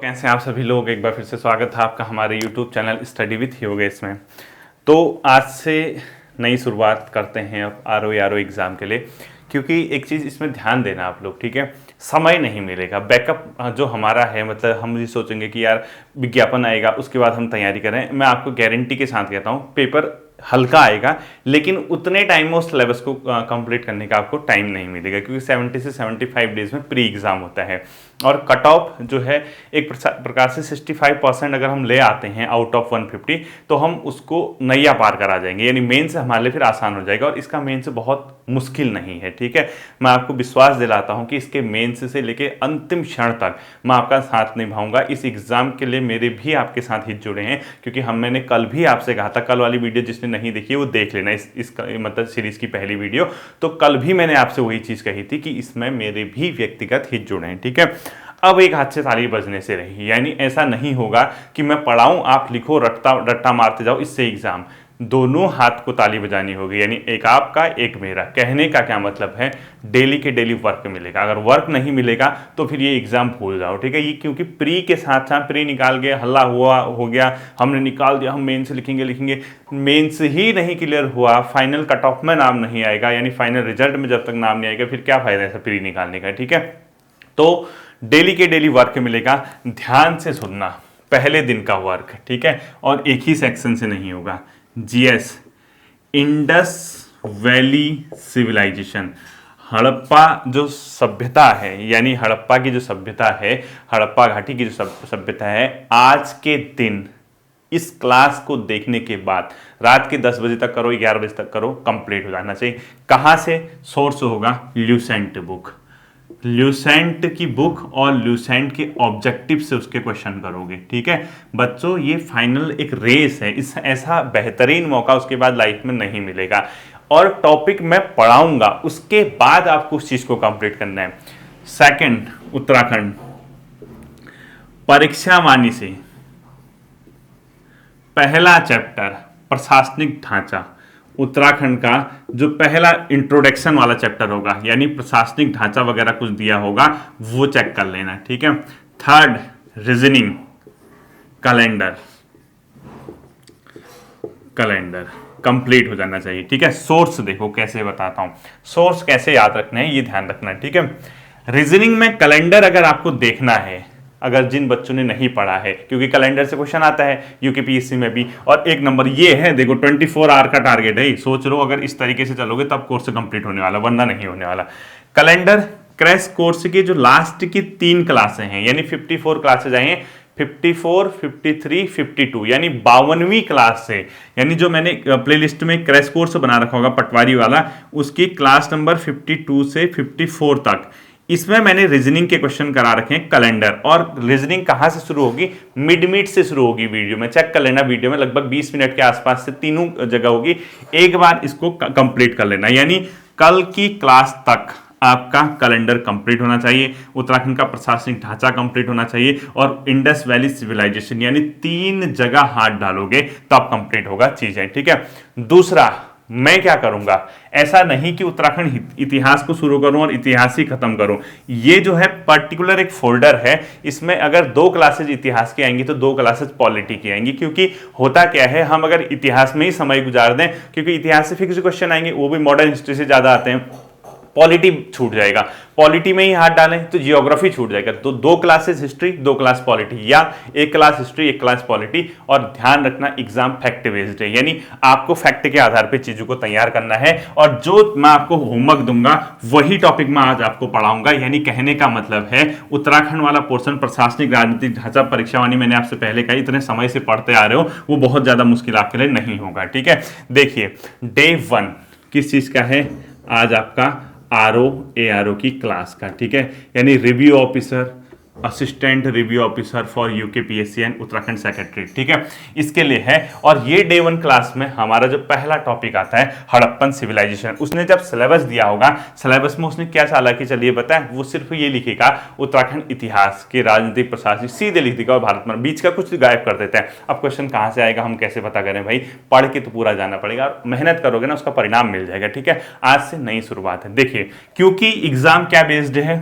कैसे हैं आप सभी लोग। एक बार फिर से स्वागत है आपका हमारे YouTube channel study with Yogesh में। तो आज से नई शुरुआत करते हैं अब आर ओ एग्ज़ाम के लिए, क्योंकि एक चीज़ इसमें ध्यान देना आप लोग, ठीक है। समय नहीं मिलेगा, बैकअप जो हमारा है, मतलब हम ये सोचेंगे कि यार विज्ञापन आएगा उसके बाद हम तैयारी करें। मैं आपको गारंटी के साथ कहता हूँ पेपर हल्का आएगा, लेकिन उतने टाइम में उस सिलेबस को कंप्लीट करने का आपको टाइम नहीं मिलेगा, क्योंकि 70 से 75 डेज में प्री एग्ज़ाम होता है। और कट ऑफ जो है एक प्रकार से 65% अगर हम ले आते हैं आउट ऑफ 150, तो हम उसको नैया पार करा जाएंगे, यानी मेन से हमारे लिए फिर आसान हो जाएगा। और इसका मेन से बहुत मुश्किल नहीं है, ठीक है। मैं आपको विश्वास दिलाता हूं कि इसके मेंस से लेके अंतिम क्षण तक मैं आपका साथ निभाऊंगा। इस एग्ज़ाम के लिए मेरे भी आपके साथ हित जुड़े हैं, क्योंकि मैंने कल भी आपसे कहा था, कल वाली वीडियो जिसने नहीं देखी वो देख लेना, इस मतलब सीरीज़ की पहली वीडियो। तो कल भी मैंने आपसे वही चीज़ कही थी कि इसमें मेरे भी व्यक्तिगत हित जुड़े हैं, ठीक है। अब एक हाथ से ताली बजने से रही, यानी ऐसा नहीं होगा कि मैं पढ़ाऊं आप लिखो रट्टा मारते जाओ, इससे एग्ज़ाम। दोनों हाथ को ताली बजानी होगी, यानी एक आपका एक मेरा। कहने का क्या मतलब है, डेली के डेली वर्क मिलेगा। अगर वर्क नहीं मिलेगा तो फिर ये एग्ज़ाम भूल जाओ, ठीक है। ये क्योंकि प्री के साथ साथ प्री निकाल के हल्ला हुआ हो गया, हमने निकाल दिया, हम मेन से लिखेंगे, मेंस ही नहीं क्लियर हुआ, फाइनल कट ऑफ में नाम नहीं आएगा, यानी फाइनल रिजल्ट में जब तक नाम नहीं आएगा फिर क्या फ़ायदा है प्री निकालने का, ठीक है। तो डेली के डेली वर्क मिलेगा, ध्यान से सुनना, पहले दिन का वर्क, ठीक है। और एक ही सेक्शन से नहीं होगा। GS, Indus valley civilisation, Harappa जो सभ्यता है, यानी हड़प्पा की जो सभ्यता है, हड़प्पा घाटी की जो सभ्यता है, आज के दिन इस क्लास को देखने के बाद रात के 10 बजे तक करो, 11 बजे तक करो, कंप्लीट हो जाना चाहिए। कहाँ से सोर्स होगा? ल्यूसेंट बुक, ल्यूसेंट की बुक और ल्यूसेंट के ऑब्जेक्टिव से उसके क्वेश्चन करोगे, ठीक है बच्चों। ये फाइनल एक रेस है, इस ऐसा बेहतरीन मौका उसके बाद लाइफ में नहीं मिलेगा। और टॉपिक मैं पढ़ाऊंगा, उसके बाद आपको उस चीज को कंप्लीट करना है। सेकंड, उत्तराखंड परीक्षा वाणी से पहला चैप्टर प्रशासनिक ढांचा, उत्तराखंड का जो पहला इंट्रोडक्शन वाला चैप्टर होगा, यानी प्रशासनिक ढांचा वगैरह कुछ दिया होगा, वो चेक कर लेना, ठीक है। थर्ड, रीजनिंग, कैलेंडर कंप्लीट हो जाना चाहिए, ठीक है। सोर्स देखो कैसे बताता हूं, सोर्स कैसे याद रखना है ये ध्यान रखना है, ठीक है। रीजनिंग में कैलेंडर अगर आपको देखना है, अगर जिन बच्चों ने नहीं पढ़ा है, क्योंकि कैलेंडर से क्वेश्चन आता है यूकेपीएससी में भी। और एक नंबर ये है, देखो 24 आवर का टारगेट है, सोच लो अगर इस तरीके से चलोगे तब कोर्स कंप्लीट होने वाला, वरना नहीं होने वाला। कैलेंडर क्रैश कोर्स की जो लास्ट की 3 क्लासें हैं, यानी 54 क्लासेज आई हैं, 54, 53, 52, यानी 52वीं क्लास से, यानी जो मैंने प्लेलिस्ट में क्रैश कोर्स बना रखा होगा पटवारी वाला, उसकी क्लास नंबर 52 से 54 तक, इसमें मैंने रीजनिंग के क्वेश्चन करा रखे हैं कैलेंडर। और रीजनिंग कहां से शुरू होगी? मिड से शुरू होगी। वीडियो में चेक कर लेना, वीडियो में लगभग 20 मिनट के आसपास से तीनों जगह होगी, एक बार इसको कंप्लीट कर लेना। यानी कल की क्लास तक आपका कैलेंडर कंप्लीट होना चाहिए, उत्तराखंड का प्रशासनिक ढांचा कंप्लीट होना चाहिए, और इंडस वैली सिविलाइजेशन, यानी 3 जगह हाथ डालोगे तब कंप्लीट होगा चीजें, ठीक है। दूसरा, मैं क्या करूंगा, ऐसा नहीं कि उत्तराखंड इतिहास को शुरू करूं और इतिहास ही खत्म करूं। ये जो है पर्टिकुलर एक फोल्डर है, इसमें अगर 2 क्लासेज इतिहास की आएंगी तो 2 क्लासेज पॉलिटी की आएंगी। क्योंकि होता क्या है, हम अगर इतिहास में ही समय गुजार दें, क्योंकि इतिहास से फिक्स क्वेश्चन आएंगे, वो भी मॉडर्न हिस्ट्री से ज्यादा आते हैं, पॉलिटी छूट जाएगा। पॉलिटी में ही हाथ डालें तो जियोग्राफी छूट जाएगा। तो 2 क्लासेस हिस्ट्री, 2 क्लास पॉलिटी, या 1 क्लास हिस्ट्री, 1 क्लास पॉलिटी। और ध्यान रखना एग्जाम फैक्ट बेस्ड है, यानी आपको फैक्ट के आधार पे चीजों को तैयार करना है, और जो मैं आपको होमवर्क दूंगा वही टॉपिक मैं आज आपको पढ़ाऊंगा। यानी कहने का मतलब है उत्तराखंड वाला पोर्शन प्रशासनिक राजनीतिक ढांचा परीक्षावाणी, मैंने आपसे पहले कहा इतने समय से पढ़ते आ रहे हो, वो बहुत ज्यादा मुश्किल आपके लिए नहीं होगा, ठीक है। देखिए डे 1 किस चीज का है आज? आपका आर ओ की क्लास का, ठीक है। यानी review officer, assistant review officer for UKPSC and Uttarakhand secretary, ठीक है, इसके लिए है। और ये डे 1 क्लास में हमारा जो पहला टॉपिक आता है हड़प्पन सिविलाइजेशन। उसने जब सिलेबस दिया होगा, सिलेबस में उसने क्या चाला कि चलिए बताएं, वो सिर्फ ये लिखेगा उत्तराखंड इतिहास के राजनीतिक प्रशासनिक, सीधे लिख देगा, और भारत में बीच का कुछ गायब कर देता है। अब क्वेश्चन कहां से आएगा, हम कैसे पता करें भाई? पढ़ के तो पूरा जाना पड़ेगा, और मेहनत करोगे ना उसका परिणाम मिल जाएगा, ठीक है। आज से नई शुरुआत है। देखिए क्योंकि एग्जाम क्या बेस्ड है?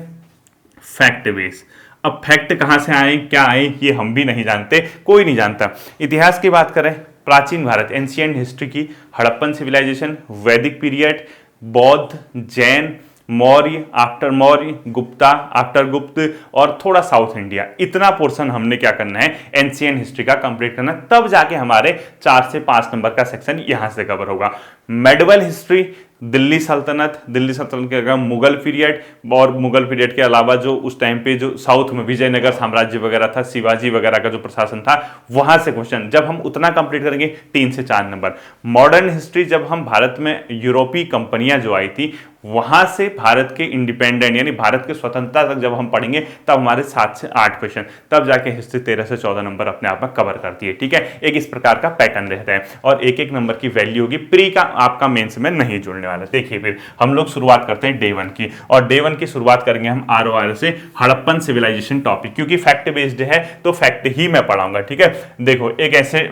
Fact based. अब फैक्ट कहां से आए, क्या आए, ये हम भी नहीं जानते, कोई नहीं जानता। इतिहास की बात करें, प्राचीन भारत, एंशियंट हिस्ट्री की, हड़प्पन सिविलाइजेशन, वैदिक पीरियड, बौद्ध, जैन, मौर्य, आफ्टर मौर्य, गुप्ता, आफ्टर गुप्त, और थोड़ा साउथ इंडिया, इतना पोर्शन हमने क्या करना है, एंशियंट हिस्ट्री का कंप्लीट करना, तब जाके हमारे 4 से 5 नंबर का सेक्शन यहां से कवर होगा। मेडिवल हिस्ट्री, दिल्ली सल्तनत के अगर मुगल पीरियड, और मुगल पीरियड के अलावा जो उस टाइम पे जो साउथ में विजयनगर साम्राज्य वगैरह था, शिवाजी वगैरह का जो प्रशासन था, वहां से क्वेश्चन, जब हम उतना कंप्लीट करेंगे 3 से 4 नंबर। मॉडर्न हिस्ट्री, जब हम भारत में यूरोपीय कंपनियां जो आई थी, वहां से भारत के इंडिपेंडेंट यानी भारत के स्वतंत्रता तक जब हम पढ़ेंगे, तब हमारे 7 से 8 क्वेश्चन, तब जाके हिस्ट्री 13 से 14 नंबर अपने आप में कवर करती है। ठीक है, एक इस प्रकार का पैटर्न रहता है, और एक एक नंबर की वैल्यू होगी। प्री का आपका मेंस में नहीं जुड़ने वाला। देखिए फिर हम लोग शुरुआत करते हैं डे 1 की, और डे 1 की शुरुआत करेंगे हम ROR से, हड़प्पन सिविलाइजेशन टॉपिक, क्योंकि फैक्ट बेस्ड है तो फैक्ट ही मैं पढ़ाऊंगा। ठीक है, देखो एक ऐसे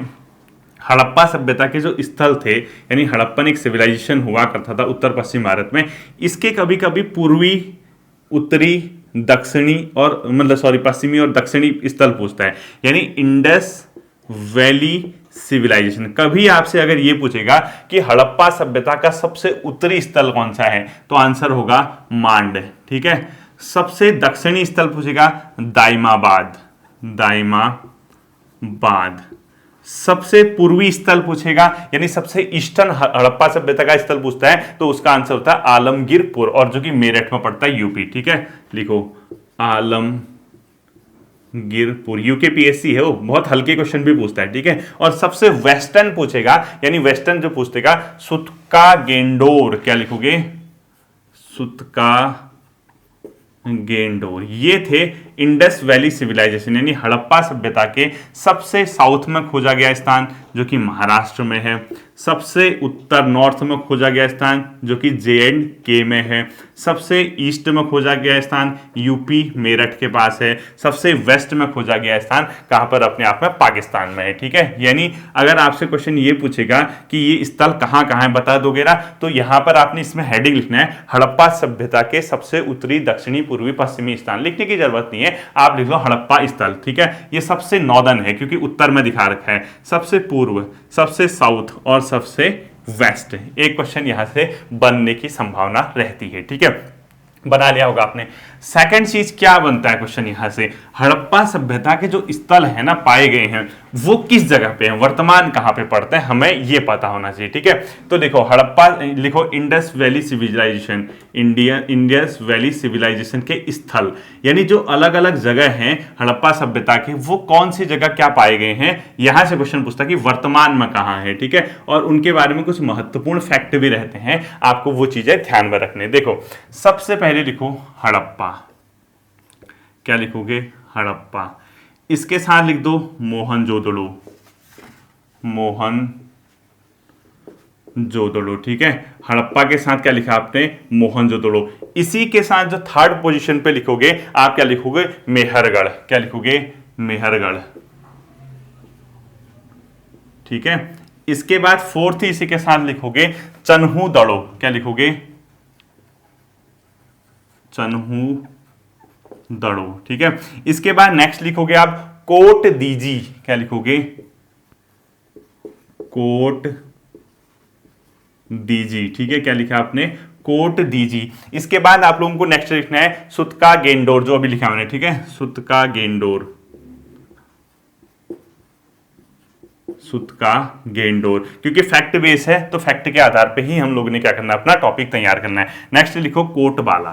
हड़प्पा सभ्यता के जो स्थल थे, यानी हड़प्पन एक सिविलाइजेशन हुआ करता था उत्तर पश्चिम भारत में, इसके कभी कभी पूर्वी, उत्तरी, दक्षिणी और पश्चिमी और दक्षिणी स्थल पूछता है, यानी इंडस वैली सिविलाइजेशन। कभी आपसे अगर ये पूछेगा कि हड़प्पा सभ्यता का सबसे उत्तरी स्थल कौन सा है, तो आंसर होगा मांड। ठीक है, सबसे दक्षिणी स्थल पूछेगा दाइमाबाद, सबसे पूर्वी स्थल पूछेगा, यानी सबसे ईस्टर्न हड़प्पा सभ्यता का स्थल पूछता है, तो उसका आंसर होता है आलमगीरपुर, और जो कि मेरठ में पड़ता है, यूपी। ठीक है, लिखो आलमगीरपुर, यूके PSC है वो, बहुत हल्के क्वेश्चन भी पूछता है। ठीक है, और सबसे वेस्टर्न पूछेगा, यानी वेस्टर्न जो पूछेगा, सुतका गेंडोर, क्या लिखोगे, सुतका गेंडोर, ये थे इंडस वैली सिविलाइजेशन, यानी हड़प्पा सभ्यता के सबसे साउथ में खोजा गया स्थान, जो कि महाराष्ट्र में है, सबसे उत्तर नॉर्थ में खोजा गया स्थान, जो कि JNK में है, सबसे ईस्ट में खोजा गया स्थान यूपी मेरठ के पास है, सबसे वेस्ट में खोजा गया स्थान कहां पर, अपने आप में पाकिस्तान में है। ठीक है, यानी अगर आपसे क्वेश्चन ये पूछेगा कि ये स्थल कहां कहां है, बता दोगे ना, तो यहां पर आपने इसमें हेडिंग लिखना है, हड़प्पा सभ्यता के सबसे उत्तरी, दक्षिणी, पूर्वी, पश्चिमी स्थान। लिखने की जरूरत नहीं है, आप लिख लो हड़प्पा स्थल। ठीक है, ये सबसे नॉर्दर्न है क्योंकि उत्तर में दिखा रखा है, सबसे पूर्व, सबसे साउथ और सबसे वेस्ट। एक क्वेश्चन यहां से बनने की संभावना रहती है। ठीक है, बना लिया होगा आपने। सेकंड चीज क्या बनता है क्वेश्चन यहां से, हड़प्पा सभ्यता के जो स्थल है ना पाए गए हैं, वो किस जगह पे हैं, वर्तमान कहां पे पड़ते हैं, हमें ये पता होना चाहिए। ठीक है, तो देखो हड़प्पा, लिखो Indus valley civilisation, Indus valley civilisation के स्थल, यानी जो अलग अलग जगह हैं हड़प्पा सभ्यता के, वो कौन सी जगह क्या पाए गए हैं, यहां से क्वेश्चन पूछता है कि वर्तमान में कहां है। ठीक है, और उनके बारे में कुछ महत्वपूर्ण फैक्ट भी रहते हैं, आपको वो चीजें ध्यान में रखने। देखो सबसे पहले लिखो हड़प्पा, क्या लिखोगे, हड़प्पा, इसके साथ लिख दो मोहनजोदड़ो, मोहनजोदड़ो। ठीक है, हड़प्पा के साथ क्या लिखा आपने, मोहनजोदड़ो। इसी के साथ जो थर्ड पोजीशन पे लिखोगे आप, क्या लिखोगे, मेहरगढ़, क्या लिखोगे, मेहरगढ़। ठीक है, इसके बाद फोर्थ इसी के साथ लिखोगे चन्हूदड़ो, क्या लिखोगे, चन्हूदड़ो। ठीक है, इसके बाद नेक्स्ट लिखोगे आप कोट दीजी, क्या लिखोगे, कोट दीजी। ठीक है, क्या लिखा आपने, कोट दीजी। इसके बाद आप लोगों को नेक्स्ट लिखना है सुतका गेंडोर, जो अभी लिखा मैंने। ठीक है, सुतका गेंडोर, सुतका गेंडोर, क्योंकि फैक्ट बेस है तो फैक्ट के आधार पे ही हम लोगों ने क्या करना है, अपना टॉपिक तैयार करना है। नेक्स्ट लिखो कोटबाला,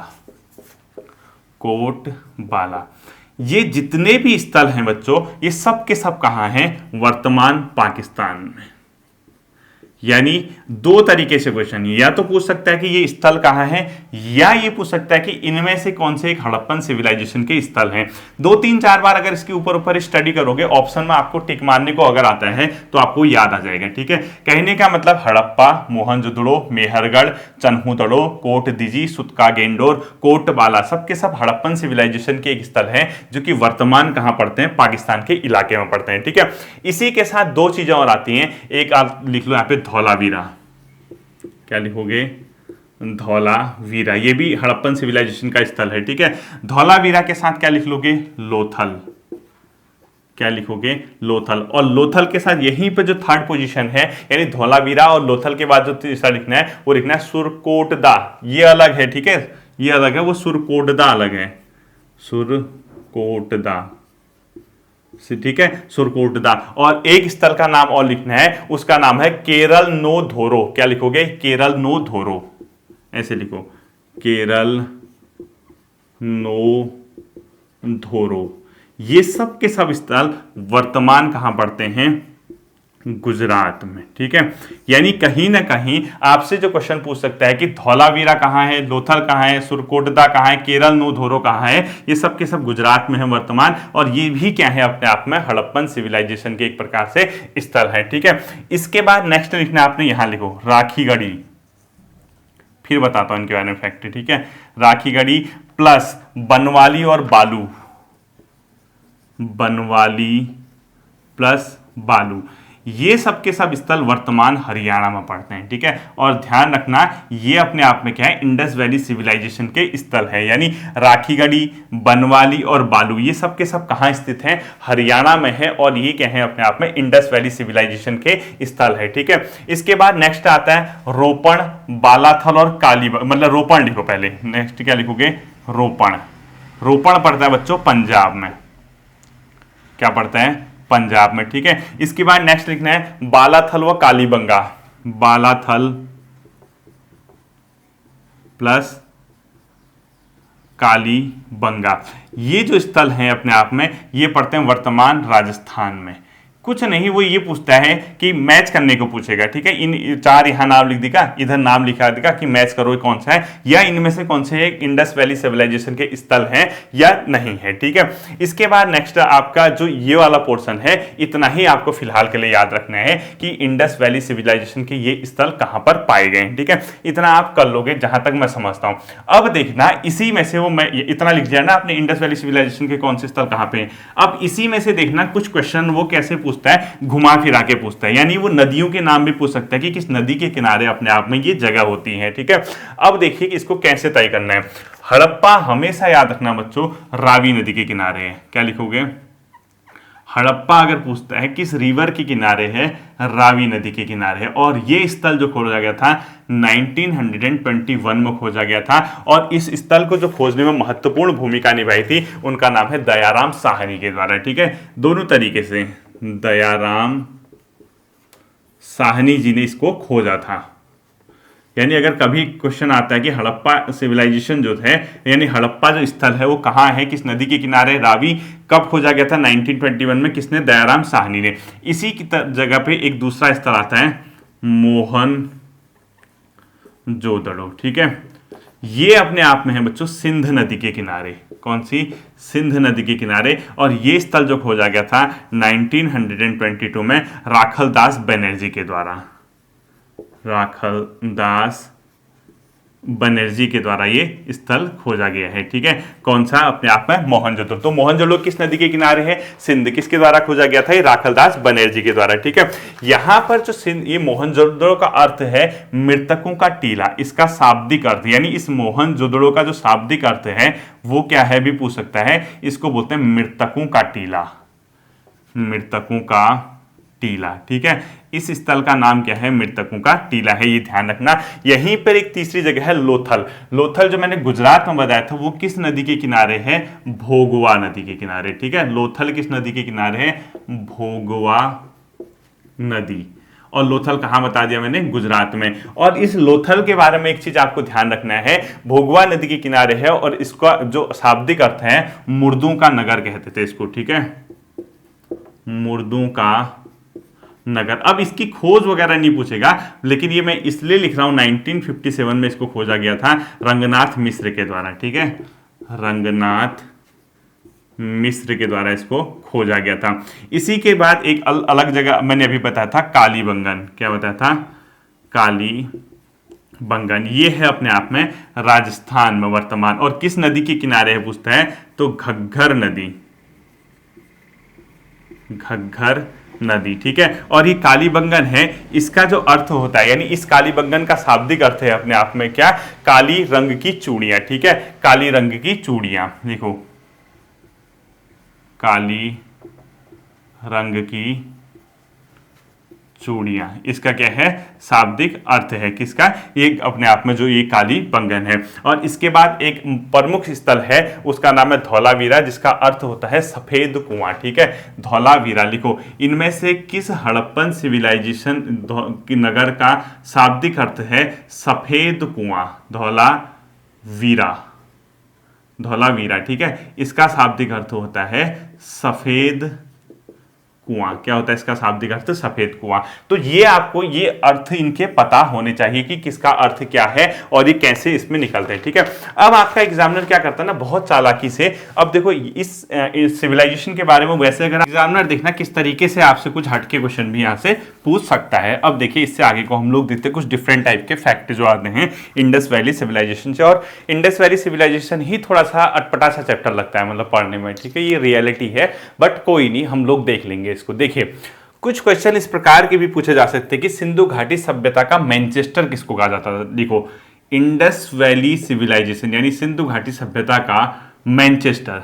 कोटबाला। ये जितने भी स्थल हैं बच्चों, ये सब के सब कहां हैं, वर्तमान पाकिस्तान में। यानी दो तरीके से क्वेश्चन, या तो पूछ सकता है कि ये स्थल कहां है, या ये पूछ सकता है कि इनमें से कौन से एक हड़प्पन सिविलाइजेशन के स्थल हैं। 2-3-4 बार अगर इसके ऊपर ऊपर स्टडी करोगे, ऑप्शन में आपको टिक मारने को अगर आता है तो आपको याद आ जाएगा। ठीक है, कहने का मतलब हड़प्पा, मोहनजोदड़ो, मेहरगढ़, चन्हूदड़ो, कोट दीजी, सुतका गेंडोर, कोटबाला, सबके सब हड़प्पन सिविलाइजेशन के एक स्थल हैं, जो कि वर्तमान कहां पड़ते हैं, पाकिस्तान के इलाके में पड़ते हैं। ठीक है, इसी के साथ दो चीजें और आती हैं, एक आप लिख लो यहाँ पे धौलावीरा, क्या लिखोगे, धौलावीरा, ये भी हड़प्पन सिविलाइजेशन का स्थल है। ठीक है, धौलावीरा के साथ क्या लिख लोगे? लोथल। क्या लिखोगे? लोथल। और लोथल के साथ यहीं पे जो थर्ड पोजीशन है, यानी धौलावीरा और लोथल के बाद जो तीसरा लिखना है वो लिखना है सुरकोटदा। ये अलग है, ठीक है, ये अलग है, वो सुरकोटदा अलग है, सुरकोटदा, ठीक है, सुरकोटदा। और एक स्थल का नाम और लिखना है, उसका नाम है केरल नो धोरो। क्या लिखोगे? केरल नो धोरो, ऐसे लिखो, केरल नो धोरो। ये सब के सब स्थल वर्तमान कहां पड़ते हैं? गुजरात में। ठीक है, यानी कहीं ना कहीं आपसे जो क्वेश्चन पूछ सकता है कि धौलावीरा कहाँ है, लोथल कहाँ है, सुरकोटदा कहाँ है, केरल नो धोरो कहाँ है, ये सब के सब गुजरात में है वर्तमान। और ये भी क्या है? अपने आप में हड़प्पन सिविलाइजेशन के एक प्रकार से स्थल है। ठीक है, इसके बाद नेक्स्ट लिखना है आपने, यहां लिखो राखीगढ़ी। फिर बताता हूं इनके बारे में फैक्ट। ठीक है, राखीगढ़ी प्लस बनवाली और बालू, बनवाली प्लस बालू, ये सब के सब स्थल वर्तमान हरियाणा में पड़ते हैं। ठीक है, और ध्यान रखना ये अपने आप में क्या है? इंडस वैली सिविलाइजेशन के स्थल है। यानी राखीगढ़ी, बनवाली और बालू, ये सब के सब कहाँ स्थित हैं? हरियाणा में है। और ये क्या है? अपने आप में इंडस वैली सिविलाइजेशन के स्थल है। ठीक है, इसके बाद नेक्स्ट आता है रोपण, बालाथल और काली, मतलब रोपण लिखो पहले, नेक्स्ट क्या लिखोगे? रोपण। रोपण पड़ता है बच्चों पंजाब में। क्या पड़ता है? पंजाब में। ठीक है, इसके बाद नेक्स्ट लिखना है बालाथल व कालीबंगा, बालाथल प्लस कालीबंगा। ये जो स्थल हैं अपने आप में ये पड़ते हैं वर्तमान राजस्थान में। कुछ नहीं, वो ये पूछता है कि मैच करने को पूछेगा। ठीक है, इन चार यहां नाम लिख देगा, इधर नाम लिखा देगा कि मैच करो कौन सा है, या इनमें से कौन से एक इंडस वैली सिविलाइजेशन के स्थल हैं या नहीं है। ठीक है, इसके बाद नेक्स्ट आपका जो ये वाला पोर्शन है, इतना ही आपको फिलहाल के लिए याद रखना है कि इंडस वैली सिविलाइजेशन के ये स्थल कहां पर पाए गए। ठीक है, इतना आप कर लोगे जहां तक मैं समझता हूं। अब देखना इसी में से, वो मैं इतना लिख दिया ना आपने, इंडस वैली सिविलाइजेशन के कौन से स्थल कहां पे हैं। अब इसी में से देखना कुछ क्वेश्चन वो कैसे पूछता है, घुमा फिरा के पूछता है। यानी वो नदियों के नाम भी पूछ सकता है कि किस नदी के किनारे अपने आप में ये जगह होती है। ठीक है, अब देखिए कि इसको कैसे तय करना है। हड़प्पा हमेशा याद रखना बच्चों रावी नदी के किनारे है। क्या लिखोगे? हड़प्पा अगर पूछता है किस रिवर के किनारे है, रावी नदी के किनारे है। और ये स्थल जो खोजा गया था 1921 में खोजा गया था। और इस स्थल को जो खोजने में महत्वपूर्ण भूमिका निभाई थी उनका नाम है दयाराम साहनी के द्वारा। ठीक है, दोनों तरीके से दयाराम साहनी जी ने इसको खोजा था। यानी अगर कभी क्वेश्चन आता है कि हड़प्पा सिविलाइजेशन जो है, यानी हड़प्पा जो स्थल है वो कहाँ है, किस नदी के किनारे, रावी, कब खोजा गया था 1921 में, किसने? दयाराम साहनी ने। इसी की जगह पे एक दूसरा स्थल आता है मोहनजोदड़ो। ठीक है, ये अपने आप में है बच्चों सिंध नदी के किनारे। कौन सी? सिंध नदी के किनारे। और ये स्थल जो खोजा गया था 1922 में राखलदास बनर्जी के द्वारा, राखलदास बनर्जी के द्वारा ये स्थल खोजा गया है। ठीक है, कौन सा? अपने आप में मोहनजोदड़ो। तो मोहनजोदड़ो किस नदी के किनारे है? सिंध। किसके द्वारा खोजा गया था? ये राखलदास बनर्जी के द्वारा। ठीक है, यहां पर जो सिंध, ये मोहनजोदड़ो का अर्थ है मृतकों का टीला। इसका शाब्दिक अर्थ, यानी इस मोहनजोदड़ो का जो शाब्दिक अर्थ है वो क्या है भी पूछ सकता है। इसको बोलते हैं मृतकों का टीला, मृतकों का टीला। ठीक है, इस स्थल का नाम क्या है? मृतकों का टीला है, ये ध्यान रखना। यहीं पर एक तीसरी जगह है लोथल। लोथल जो मैंने गुजरात में बताया था वो किस नदी के किनारे है? भोगवा नदी के किनारे। ठीक है, लोथल किस नदी के किनारे है? भोगवा नदी। और लोथल कहाँ बता दिया मैंने? गुजरात में। और इस लोथल के बारे में एक चीज आपको ध्यान रखना है, भोगवा नदी के किनारे है और इसका जो शाब्दिक अर्थ है मुर्दों का नगर कहते थे इसको। ठीक है, मुर्दों का नगर। अब इसकी खोज वगैरह नहीं पूछेगा, लेकिन ये मैं इसलिए लिख रहा हूं 1957 में इसको खोजा गया था रंगनाथ मिश्र के द्वारा। ठीक है, रंगनाथ मिश्र के द्वारा इसको खोजा गया था। इसी के बाद एक अलग जगह मैंने अभी बताया था कालीबंगन। क्या बताया था? कालीबंगन। ये है अपने आप में राजस्थान में वर्तमान। और किस नदी के किनारे है पूछता है, तो घग्घर नदी, घग्घर नदी, ठीक है। और ये कालीबंगन है, इसका जो अर्थ होता है, यानी इस कालीबंगन का शाब्दिक अर्थ है अपने आप में क्या, काली रंग की चूड़ियां, ठीक है, काली रंग की चूड़ियां, देखो काली रंग की चूड़ियां, इसका क्या है, शाब्दिक अर्थ है किसका, ये अपने आप में जो ये काली बंगन है। और इसके बाद एक प्रमुख स्थल है, उसका नाम है धौलावीरा, जिसका अर्थ होता है सफेद कुआं, ठीक है, धौलावीरा लिखो। इनमें से किस हड़प्पन सिविलाइजेशन की नगर का शाब्दिक अर्थ है सफेद कुआं, धौलावीरा, धौलावीरा, ठीक है, इसका शाब्दिक अर्थ होता है सफेद कुआं। क्या होता है इसका शाब्दिक अर्थ, सफेद कुआं। तो ये आपको ये अर्थ इनके पता होने चाहिए कि किसका अर्थ क्या है और ये कैसे इसमें निकलते हैं, ठीक है। अब आपका एग्जामिनर क्या करता है ना, बहुत चालाकी से, अब देखो इस सिविलाइजेशन के बारे में वैसे अगर एग्जामिनर देखना किस तरीके से आपसे कुछ हटके क्वेश्चन भी यहाँ से पूछ सकता है। अब देखिए इससे आगे को हम लोग देखते हैं कुछ डिफरेंट टाइप के फैक्ट जो आते हैं इंडस वैली सिविलाइजेशन से। और इंडस वैली सिविलाइजेशन ही थोड़ा सा अटपटा सा चैप्टर लगता है मतलब पढ़ने में, ठीक है, ये रियलिटी है, बट कोई नहीं, हम लोग देख लेंगे इसको। देखिए कुछ क्वेश्चन इस प्रकार के भी पूछे जा सकते हैं कि सिंधु घाटी सभ्यता का मैनचेस्टर किसको कहा जाता था। देखो इंडस वैली सिविलाइजेशन यानी सिंधु घाटी सभ्यता का मैनचेस्टर,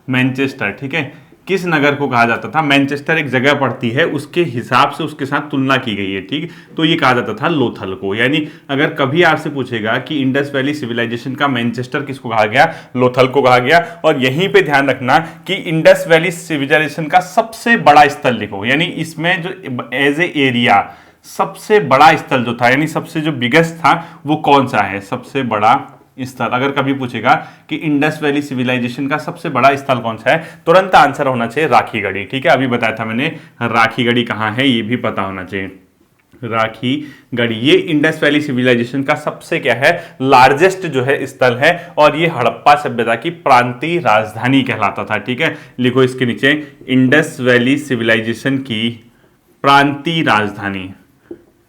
मैनचेस्टर, ठीक है, किस नगर को कहा जाता था। मैनचेस्टर एक जगह पड़ती है, उसके हिसाब से उसके साथ तुलना की गई है, ठीक, तो ये कहा जाता था लोथल को। यानी अगर कभी आपसे पूछेगा कि इंडस वैली सिविलाइजेशन का मैनचेस्टर किसको कहा गया, लोथल को कहा गया। और यहीं पे ध्यान रखना कि इंडस वैली सिविलाइजेशन का सबसे बड़ा स्थल लिखो, यानी इसमें जो एज ए एरिया सबसे बड़ा स्थल जो था, यानी सबसे जो बिगेस्ट था वो कौन सा है, सबसे बड़ा स्थल। अगर कभी पूछेगा कि इंडस वैली सिविलाइजेशन का सबसे बड़ा स्थल कौन सा है, तुरंत आंसर होना चाहिए राखीगढ़ी, ठीक है, अभी बताया था मैंने राखीगढ़ी कहाँ है ये भी पता होना चाहिए, राखीगढ़ी। ये इंडस वैली सिविलाइजेशन का सबसे क्या है, लार्जेस्ट जो है स्थल है, और ये हड़प्पा सभ्यता की प्रांतीय राजधानी कहलाता था, ठीक है, लिखो इसके नीचे इंडस वैली सिविलाइजेशन की प्रांतीय राजधानी,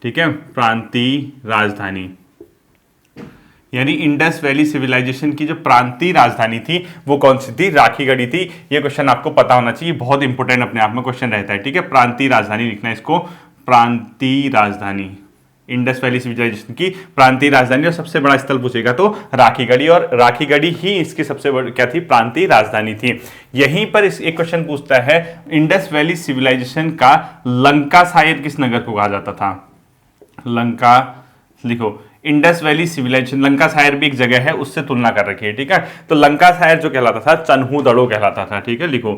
ठीक है, प्रांतीय राजधानी, यानी इंडस वैली सिविलाइजेशन की जो प्रांतीय राजधानी थी वो कौन सी थी, राखीगढ़ी थी। ये क्वेश्चन आपको पता होना चाहिए, बहुत इंपॉर्टेंट अपने आप में क्वेश्चन रहता है, ठीक है, प्रांतीय राजधानी लिखना है इसको, प्रांतीय राजधानी, इंडस वैली सिविलाइजेशन की प्रांतीय राजधानी। और सबसे बड़ा स्थल पूछेगा तो राखीगढ़ी, और राखीगढ़ी ही इसकी सबसे बड़ी क्या थी, प्रांतीय राजधानी थी। यहीं पर एक क्वेश्चन पूछता है इंडस वैली सिविलाइजेशन का लंकाशायर किस नगर को कहा जाता था, लंका, लिखो इंडस वैली सिविलाइजेशन, लंकाशायर भी एक जगह है, उससे तुलना कर रखी है, ठीक है। तो लंकाशायर जो कहलाता था चन्हू-दड़ो कहलाता था, ठीक है, लिखो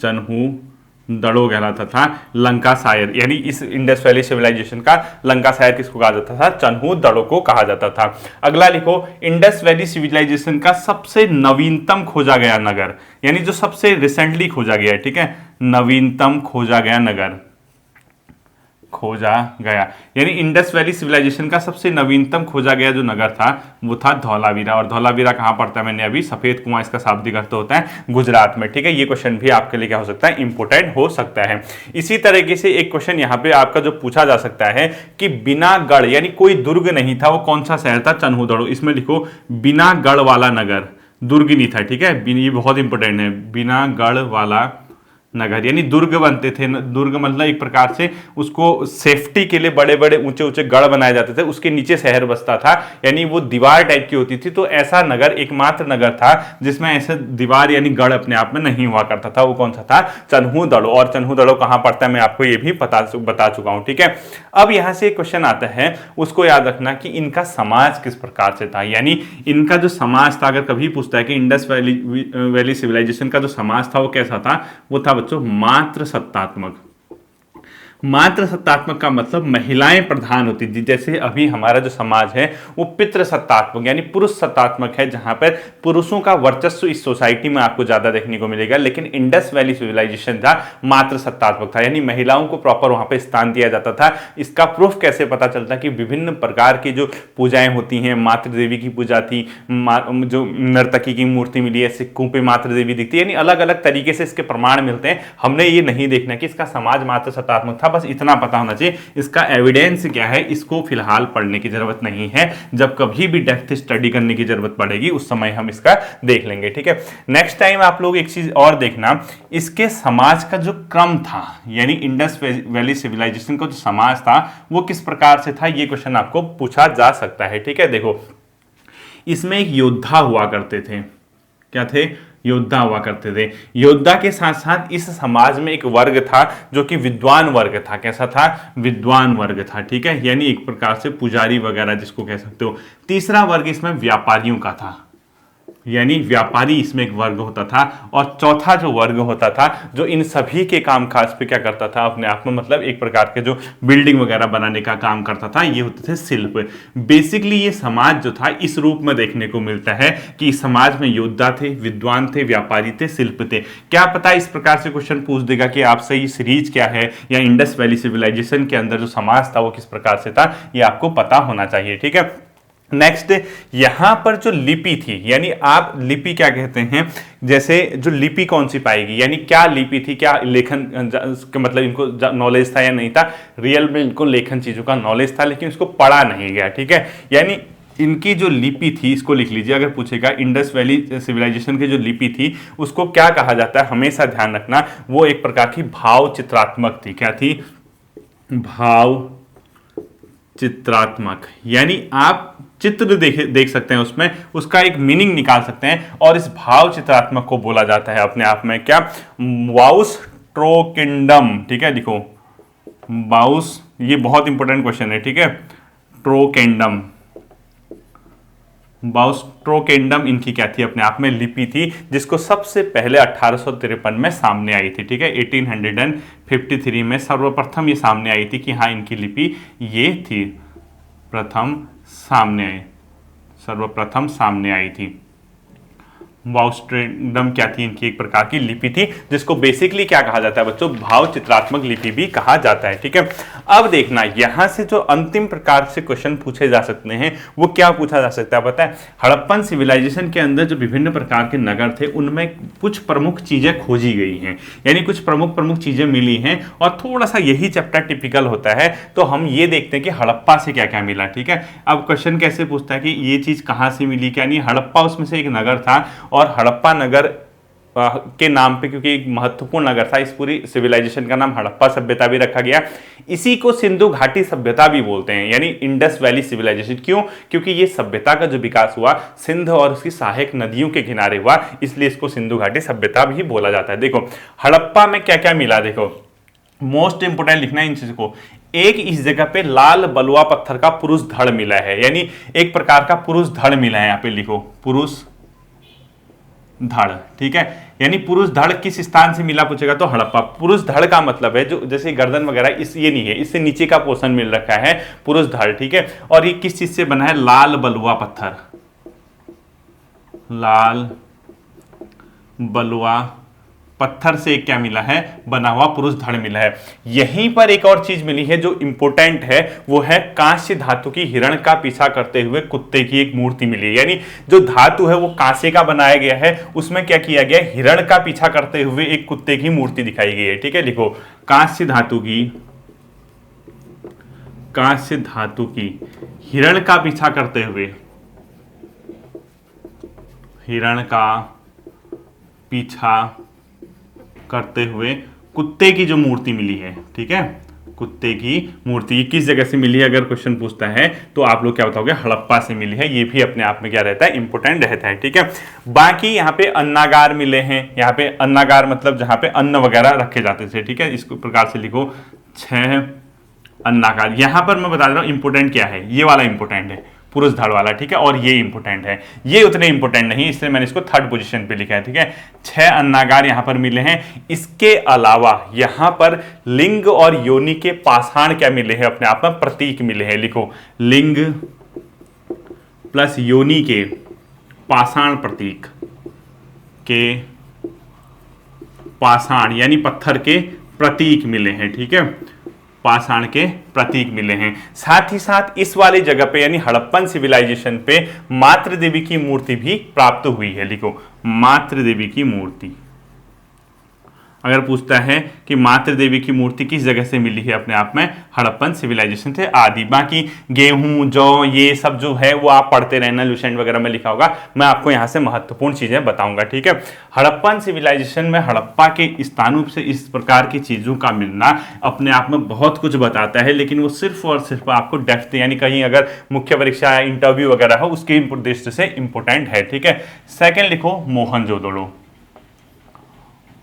चन्हू-दड़ो कहलाता था लंकाशायर, यानी इस इंडस वैली सिविलाइजेशन का लंकाशायर किसको कहा जाता था, चन्हू-दड़ो को कहा जाता था। अगला लिखो इंडस वैली सिविलाइजेशन का सबसे नवीनतम खोजा गया नगर, यानी जो सबसे रिसेंटली खोजा गया है, ठीक है, नवीनतम खोजा गया नगर, खोजा गया, यानी इंडस वैली सिविलाइजेशन का सबसे नवीनतम खोजा गया जो नगर था वो था धौलावीरा। और धौलावीरा कहां पड़ता है, मैंने अभी सफेद कुआं, इसका शाब्दिक अर्थ होता है गुजरात में, ठीक है। ये क्वेश्चन भी आपके लिए क्या हो सकता है, इंपोर्टेंट हो सकता है। इसी तरीके से एक क्वेश्चन यहाँ पे आपका जो पूछा जा सकता है कि बिना गढ़, यानी कोई दुर्ग नहीं था, वो कौन सा शहर था, चन्हू-दड़ो। इसमें लिखो बिना गढ़ वाला नगर, दुर्ग नहीं था, ठीक है, ये बहुत इंपॉर्टेंट है, बिना गढ़ वाला नगर, यानी दुर्ग बनते थे, दुर्ग मतलब एक प्रकार से उसको सेफ्टी के लिए बड़े बड़े ऊंचे ऊंचे गढ़ बनाए जाते थे, उसके नीचे शहर बसता था, यानी वो दीवार टाइप की होती थी। तो ऐसा नगर एकमात्र नगर था जिसमें ऐसे दीवार यानी गढ़ अपने आप में नहीं हुआ करता था, वो कौन सा था, चन्हू-दड़ो। और चन्हू-दड़ो कहां पड़ता है मैं आपको ये भी बता चुका हूं, ठीक है। अब यहां से एक क्वेश्चन आता है, उसको याद रखना कि इनका समाज किस प्रकार से था, यानी इनका जो समाज था, अगर कभी पूछता है कि इंडस वैली सिविलाइजेशन का जो समाज था वो कैसा था, वो था बच्चों मात्र सत्तात्मक। मात्र सत्तात्मक का मतलब महिलाएं प्रधान होती थी, जैसे अभी हमारा जो समाज है वो पितृ सत्तात्मक यानी पुरुष सत्तात्मक है, जहां पर पुरुषों का वर्चस्व इस सोसाइटी में आपको ज्यादा देखने को मिलेगा। लेकिन इंडस वैली सिविलाइजेशन था मात्र सत्तात्मक था, यानी महिलाओं को प्रॉपर वहां पे स्थान दिया जाता था। इसका प्रूफ कैसे पता चलता कि विभिन्न प्रकार की जो पूजाएं होती हैं, मातृ देवी की पूजा थी, जो नर्तकी की मूर्ति मिली है, सिक्कों पे मातृ देवी दिखती है, यानी अलग अलग तरीके से इसके प्रमाण मिलते हैं। हमने ये नहीं देखना कि इसका समाज मात्र सत्तात्मक था, था, बस इतना पता होना चाहिए। इसका एविडेंस क्या है इसको फिलहाल पढ़ने की जरूरत नहीं है, जब कभी भी डेप्थ स्टडी करने की जरूरत पड़ेगी उस समय हम इसका देख लेंगे, ठीक है। नेक्स्ट टाइम आप लोग एक चीज और देखना, इसके समाज का जो क्रम था, यानी इंडस वैली सिविलाइजेशन का जो समाज था वो किस प्रकार से था, ये क्वेश्चन आपको पूछा जा सकता है, ठीक है। देखो इसमें एक योद्धा हुआ करते थे, क्या थे, योद्धा हुआ करते थे। योद्धा के साथ साथ इस समाज में एक वर्ग था जो कि विद्वान वर्ग था। कैसा था, विद्वान वर्ग था, ठीक है, यानी एक प्रकार से पुजारी वगैरह जिसको कह सकते हो। तीसरा वर्ग इसमें व्यापारियों का था, यानी व्यापारी इसमें एक वर्ग होता था। और चौथा जो वर्ग होता था जो इन सभी के काम काज पे क्या करता था अपने आप में, मतलब एक प्रकार के जो बिल्डिंग वगैरह बनाने का काम करता था, ये होते थे शिल्प। बेसिकली ये समाज जो था इस रूप में देखने को मिलता है कि इस समाज में योद्धा थे, विद्वान थे, व्यापारी थे, शिल्प थे। क्या पता इस प्रकार से क्वेश्चन पूछ देगा कि आपसे ये सीरीज क्या है, या इंडस वैली सिविलाइजेशन के अंदर जो समाज था वो किस प्रकार से था, ये आपको पता होना चाहिए, ठीक है। नेक्स्ट, यहां पर जो लिपि थी, यानी आप लिपि क्या कहते हैं, जैसे जो लिपि कौन सी पाएगी, यानी क्या लिपि थी, क्या लेखन, मतलब इनको नॉलेज था या नहीं था। रियल में इनको लेखन चीजों का नॉलेज था लेकिन उसको पढ़ा नहीं गया, ठीक है। यानी इनकी जो लिपि थी, इसको लिख लीजिए अगर पूछेगा, इंडस वैली सिविलाइजेशन की जो लिपि थी उसको क्या कहा जाता है, हमेशा ध्यान रखना, वो एक प्रकार की भाव चित्रात्मक थी। क्या थी, भाव चित्रात्मक, यानी आप चित्र देख सकते हैं उसमें, उसका एक मीनिंग निकाल सकते हैं, और इस भाव चित्रात्मक को बोला जाता है अपने आप में क्या, बाउस ट्रोकिंडम, ठीक है। देखो बाउस, ये बहुत इंपॉर्टेंट क्वेश्चन है, ठीक है। ट्रोकेंडम, बाउस्ट्रोकेंडम इनकी क्या थी, अपने आप में लिपि थी, जिसको सबसे पहले 1853 में सामने आई थी, ठीक है। 1853 में सर्वप्रथम ये सामने आई थी कि हाँ इनकी लिपि ये थी, सर्वप्रथम सामने आई थी। बाउस्ट्रेंडम क्या थी, इनकी एक प्रकार की लिपि थी, जिसको बेसिकली क्या कहा जाता है बच्चों, भाव चित्रात्मक लिपि भी कहा जाता है, ठीक है। अब देखना यहां से जो अंतिम प्रकार से क्वेश्चन पूछे जा सकते हैं वो क्या पूछा जा सकता है पता है। हड़प्पन सिविलाइजेशन के अंदर जो विभिन्न प्रकार के नगर थे उनमें कुछ प्रमुख चीजें खोजी गई हैं, यानी कुछ प्रमुख चीजें मिली हैं, और थोड़ा सा यही चैप्टर टिपिकल होता है, तो हम ये देखते हैं कि हड़प्पा से क्या क्या मिला, ठीक है। अब क्वेश्चन कैसे पूछता है कि ये चीज कहां से मिली, क्या नहीं, हड़प्पा उसमें से एक नगर था, और हड़प्पा नगर के नाम पे, क्योंकि एक महत्वपूर्ण नगर था, इस पूरी सिविलाइजेशन का नाम हड़प्पा सभ्यता भी रखा गया। इसी को सिंधु घाटी सभ्यता भी बोलते हैं, यानी इंडस वैली सिविलाइजेशन। क्यों, क्योंकि ये सभ्यता का जो विकास हुआ सिंध और उसकी सहायक नदियों के किनारे हुआ, इसलिए इसको सिंधु घाटी सभ्यता भी बोला जाता है। देखो हड़प्पा में क्या क्या मिला, देखो मोस्ट इंपोर्टेंट लिखना है इन चीजों को। एक, इस जगह पे लाल बलुआ पत्थर का पुरुष धड़ मिला है, यानी एक प्रकार का पुरुष धड़ मिला है, यहां पे लिखो पुरुष धड़, ठीक है। यानी पुरुष धड़ किस स्थान से मिला पूछेगा तो हड़प्पा। पुरुष धड़ का मतलब है जो जैसे गर्दन वगैरह, इस ये नहीं है, इससे नीचे का पोर्शन मिल रखा है पुरुष धड़, ठीक है। और ये किस चीज से बना है, लाल बलुआ पत्थर, लाल बलुआ पत्थर से क्या मिला है, बना हुआ पुरुष धड़ मिला है। यहीं पर एक और चीज मिली है जो इंपोर्टेंट है, वो है कांस्य धातु की हिरण का पीछा करते हुए कुत्ते की एक मूर्ति मिली है। यानी जो धातु है वो कांसे का बनाया गया है, उसमें क्या किया गया, हिरण का पीछा करते हुए एक कुत्ते की मूर्ति दिखाई गई है, ठीक है। लिखो कांस्य धातु की हिरण का पीछा करते हुए, हिरण का पीछा करते हुए कुत्ते की जो मूर्ति मिली है, ठीक है। कुत्ते की मूर्ति किस जगह से मिली है, अगर क्वेश्चन पूछता है तो आप लोग क्या बताओगे, हड़प्पा से मिली है। ये भी अपने आप में क्या रहता है, इंपोर्टेंट रहता है, ठीक है। बाकी यहाँ पे अन्नागार मिले हैं, यहाँ पे अन्नागार मतलब जहाँ पे अन्न वगैरह रखे जाते थे, ठीक है। इस प्रकार से लिखो 6 अन्नागार। यहाँ पर मैं बता रहा हूँ इंपोर्टेंट क्या है, ये वाला इंपोर्टेंट है, पुरुष धड़ वाला, ठीक है। और ये इंपोर्टेंट है, ये उतने इंपोर्टेंट नहीं, इसलिए मैंने इसको थर्ड पोजीशन पे लिखा है, ठीक है। 6 अन्नागार यहां पर मिले हैं। इसके अलावा यहां पर लिंग और योनि के पाषाण क्या मिले हैं, अपने आप में प्रतीक मिले हैं। लिखो लिंग प्लस योनि के पाषाण प्रतीक के, पाषाण यानी पत्थर के प्रतीक मिले हैं, ठीक है। पाषाण के प्रतीक मिले हैं। साथ ही साथ इस वाली जगह पे यानी हड़प्पन सिविलाइजेशन पे मातृ देवी की मूर्ति भी प्राप्त हुई है। लिखो मातृ देवी की मूर्ति, अगर पूछता है कि मातृ देवी की मूर्ति किस जगह से मिली है अपने आप में, हड़प्पन सिविलाइजेशन से आदि। बाकी गेहूं जौ ये सब जो है वो आप पढ़ते रहना, लुसेंट वगैरह में लिखा होगा, मैं आपको यहाँ से महत्वपूर्ण चीजें बताऊंगा, ठीक है। हड़प्पन सिविलाइजेशन में हड़प्पा के स्थानों से इस प्रकार की चीजों का मिलना अपने आप में बहुत कुछ बताता है, लेकिन वो सिर्फ और सिर्फ आपको डेप्थ यानी कहीं अगर मुख्य परीक्षा या इंटरव्यू वगैरह हो उसके दृष्टि से इंपॉर्टेंट है, ठीक है। सेकंड लिखो मोहनजोदड़ो,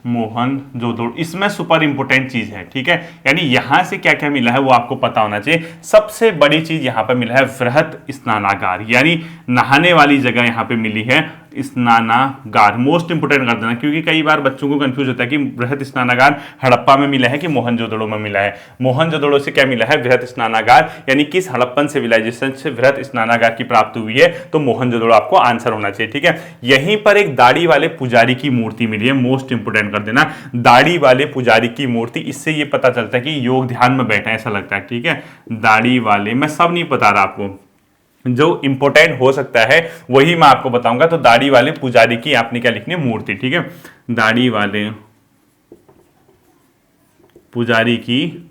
मोहनजोदड़ो, इसमें सुपर इंपोर्टेंट चीज है, ठीक है। यानी यहां से क्या क्या मिला है वो आपको पता होना चाहिए। सबसे बड़ी चीज यहां पर मिला है वृहत स्नानागार, यानी नहाने वाली जगह यहां पे मिली है, स्नानागार मोस्ट इंपोर्टेंट कर देना, क्योंकि कई बार बच्चों को कंफ्यूज होता है कि वृहत स्नानागार हड़प्पा में मिला है कि मोहनजोदड़ो में मिला है। मोहनजोदड़ो से क्या मिला है, वृहत स्नानागार, यानी किस हड़प्पन सिविलाइजेशन से वृहत स्नानागार की प्राप्ति हुई है, तो मोहनजोदड़ो आपको आंसर होना चाहिए, ठीक है। यहीं पर एक दाढ़ी वाले पुजारी की मूर्ति मिली है, मोस्ट इंपोर्टेंट कर देना, दाढ़ी वाले पुजारी की मूर्ति। इससे ये पता चलता है कि योग ध्यान में बैठे ऐसा लगता है, ठीक है। दाढ़ी वाले, मैं सब नहीं बता रहा आपको, जो इंपोर्टेंट हो सकता है वही मैं आपको बताऊंगा। तो दाढ़ी वाले पुजारी की आपने क्या लिखनी है, मूर्ति, ठीक है। दाढ़ी वाले पुजारी की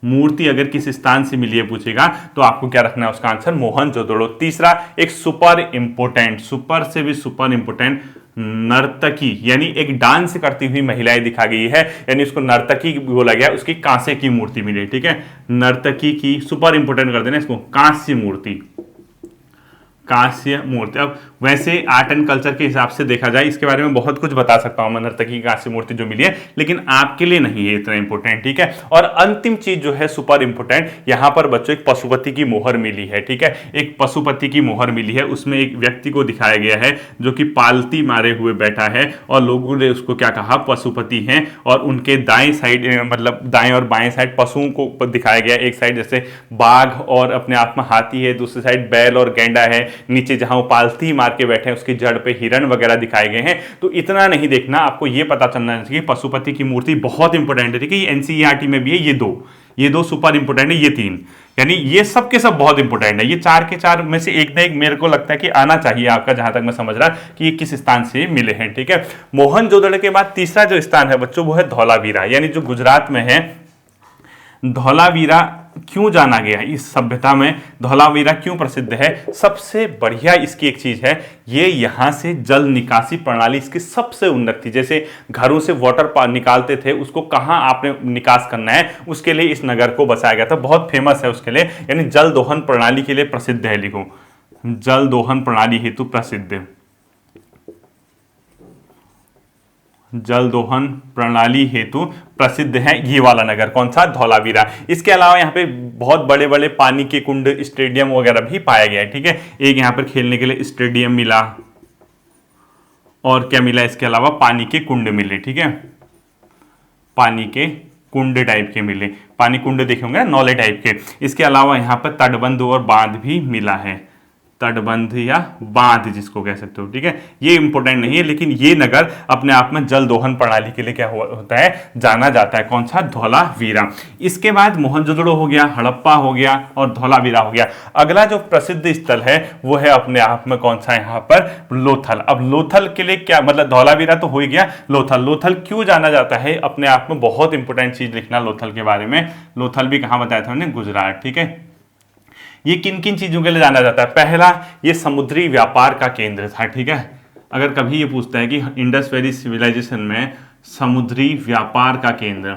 मूर्ति अगर किस स्थान से मिली है पूछेगा तो आपको क्या रखना है, उसका आंसर मोहनजोदड़ो। तीसरा एक सुपर इंपोर्टेंट, सुपर से भी सुपर इंपोर्टेंट, नर्तकी, यानी एक डांस करती हुई महिलाएं दिखा गई है, यानी उसको नर्तकी बोला गया, उसकी कांसे की मूर्ति मिली, ठीक है। नर्तकी की सुपर इंपोर्टेंट कर देना इसको, कांस्य मूर्ति, कांस्य मूर्ति। अब वैसे आर्ट एंड कल्चर के हिसाब से देखा जाए इसके बारे में बहुत कुछ बता सकता हूं मैं, नर्तकी की कांस्य मूर्ति जो मिली है, लेकिन आपके लिए नहीं है इतना इंपॉर्टेंट, ठीक है। और अंतिम चीज जो है सुपर इंपॉर्टेंट, यहां पर बच्चों एक पशुपति की मोहर मिली है, ठीक है। एक पशुपति की मोहर मिली है, उसमें एक व्यक्ति को दिखाया गया है जो कि पालती मारे हुए बैठा है और लोगों ने उसको क्या कहा, पशुपति हैं, और उनके दाएं साइड मतलब दाएं और बाएं साइड पशुओं को दिखाया गया, एक साइड जैसे बाघ और अपने आप में हाथी है, दूसरी साइड बैल और गैंडा है, नीचे जहां वो पालती मार के बैठे हैं उसकी जड़ पे हिरण वगैरह दिखाए गए हैं। तो इतना नहीं देखना, आपको ये पता चलना चाहिए पशुपति की मूर्ति बहुत इंपॉर्टेंट है, ठीक है। ये एनसीईआरटी में भी है, ये दो सुपर इंपोर्टेंट है, ये तीन, यानी ये सब के सब बहुत इंपोर्टेंट है। ये चार के चार में से एक ना एक मेरे को लगता है कि आना चाहिए आपका, जहां तक मैं समझ रहा कि ये किस स्थान से मिले हैं, ठीक है। मोहनजोदड़ो के बाद तीसरा जो स्थान है बच्चों वो है धौलावीरा, यानी जो गुजरात में है। धौलावीरा क्यों जाना गया इस सभ्यता में, धौलावीरा क्यों प्रसिद्ध है, सबसे बढ़िया इसकी एक चीज है, ये यहां से जल निकासी प्रणाली इसकी सबसे उन्नत थी। जैसे घरों से वाटर निकालते थे, उसको कहां आपने निकास करना है, उसके लिए इस नगर को बसाया गया था, बहुत फेमस है उसके लिए, यानी जल दोहन प्रणाली के लिए प्रसिद्ध है, लिखो जल दोहन प्रणाली हेतु प्रसिद्ध, जल दोहन प्रणाली हेतु प्रसिद्ध है ये वाला नगर, कौन सा, धौलावीरा। इसके अलावा यहाँ पे बहुत बड़े बड़े पानी के कुंड, स्टेडियम वगैरह भी पाया गया है, ठीक है। एक यहाँ पर खेलने के लिए स्टेडियम मिला, और क्या मिला इसके अलावा, पानी के कुंड मिले, ठीक है। पानी के कुंड टाइप के मिले, पानी कुंड देखे होंगे ना, नौले टाइप के। इसके अलावा यहाँ पर तटबंध और बांध भी मिला है, तटबंध या बांध जिसको कह सकते हो, ठीक है। ये इंपॉर्टेंट नहीं है, लेकिन ये नगर अपने आप में जल दोहन प्रणाली के लिए क्या होता है, जाना जाता है, कौन सा, धौलावीरा। इसके बाद मोहनजोदड़ो हो गया, हड़प्पा हो गया और धौलावीरा हो गया। अगला जो प्रसिद्ध स्थल है वो है अपने आप में कौन सा, यहाँ पर लोथल। अब लोथल के लिए क्या मतलब, धौलावीरा तो हो ही गया, लोथल, लोथल क्यों जाना जाता है अपने आप में बहुत इंपॉर्टेंट चीज लिखना लोथल के बारे में। लोथल भी कहाँ बताया था मैंने, गुजरात, ठीक है। ये किन किन चीजों के लिए जाना जाता है, पहला ये समुद्री व्यापार का केंद्र था, ठीक है। अगर कभी ये पूछता है कि इंडस वैली सिविलाइजेशन में समुद्री व्यापार का केंद्र,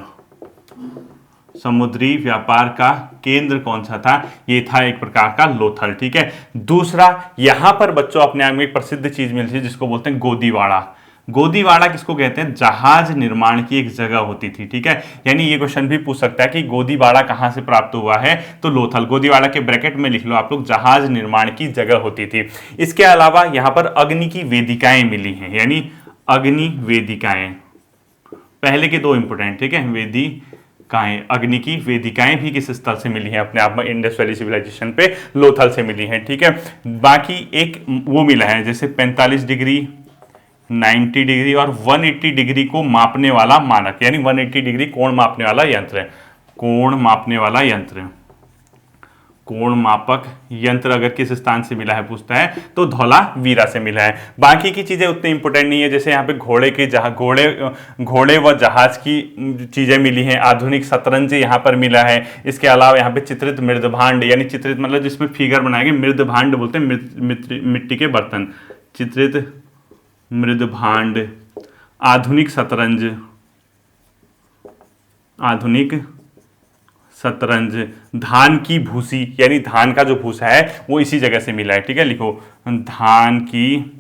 समुद्री व्यापार का केंद्र कौन सा था, ये था एक प्रकार का लोथल, ठीक है। दूसरा यहां पर बच्चों अपने आप में एक प्रसिद्ध चीज मिलती है जिसको बोलते हैं गोदीवाड़ा। गोदीवाड़ा किसको कहते हैं, जहाज निर्माण की एक जगह होती थी, ठीक है। यानी ये क्वेश्चन भी पूछ सकता है कि गोदीवाड़ा कहां से प्राप्त हुआ है, तो लोथल, गोदीवाड़ा के ब्रैकेट में लिख लो आप लोग, जहाज निर्माण की जगह होती थी। इसके अलावा यहां पर अग्नि की वेदिकाएं मिली हैं, यानी अग्नि वेदिकाएं, पहले के दो इंपोर्टेंट, ठीक है। वेदिकाएं, अग्नि की वेदिकाएं भी किस स्थल से मिली हैं, अपने आप में इंडस वैली सिविलाइजेशन पे लोथल से मिली हैं, ठीक है। बाकी एक वो मिला है जैसे 45 डिग्री, 90 डिग्री और 180 डिग्री को मापने वाला मानक, यानी 180 डिग्री कोण मापने वाला यंत्र है, कोण मापने वाला यंत्र, कोण मापक यंत्र अगर किस स्थान से मिला है पूछता है तो धौलावीरा से मिला है। बाकी की चीजें उतनी इंपॉर्टेंट नहीं है, जैसे यहाँ पे घोड़े व जहाज की चीजें मिली हैं, आधुनिक शतरंज यहाँ पर मिला है। इसके अलावा यहाँ पे चित्रित मृदभांड, यानी चित्रित मतलब जिसमें फिगर बनाए गए, मृदभांड बोलते हैं मिट्टी के बर्तन, चित्रित मृदभांड, आधुनिक शतरंज, धान की भूसी, यानी धान का जो भूसा है वो इसी जगह से मिला है। ठीक है, लिखो धान की,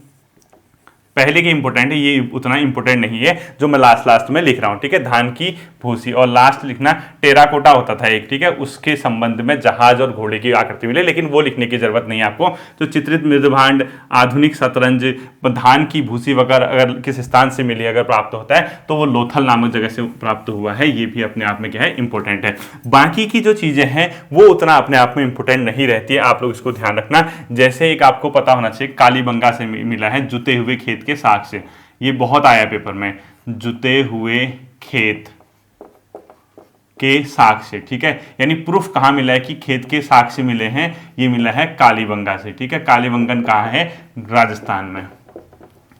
पहले की इंपॉर्टेंट है, ये उतना इंपॉर्टेंट नहीं है जो मैं लास्ट में लिख रहा हूं। ठीक है, धान की भूसी, और लास्ट लिखना टेराकोटा होता था एक, ठीक है, उसके संबंध में जहाज और घोड़े की आकृति मिले, लेकिन वो लिखने की जरूरत नहीं है आपको। तो चित्रित मृदभांड, आधुनिक शतरंज, धान की भूसी वगैरह अगर किस स्थान से मिली अगर प्राप्त होता है तो वो लोथल नामक जगह से प्राप्त हुआ है। ये भी अपने आप में क्या है, इंपॉर्टेंट है। बाकी की जो चीजें हैं वो उतना अपने आप में इंपॉर्टेंट नहीं रहती है, आप लोग इसको ध्यान रखना। जैसे एक आपको पता होना चाहिए, कालीबंगा से मिला है जुते हुए खेत के साग से, ये बहुत आया पेपर में, जुते हुए खेत के साग से। ठीक है, यानी प्रूफ कहां मिला है कि खेत के साग से मिले हैं, ये मिला है कालीबंगा से। ठीक है, कालीबंगन कहां है, राजस्थान में,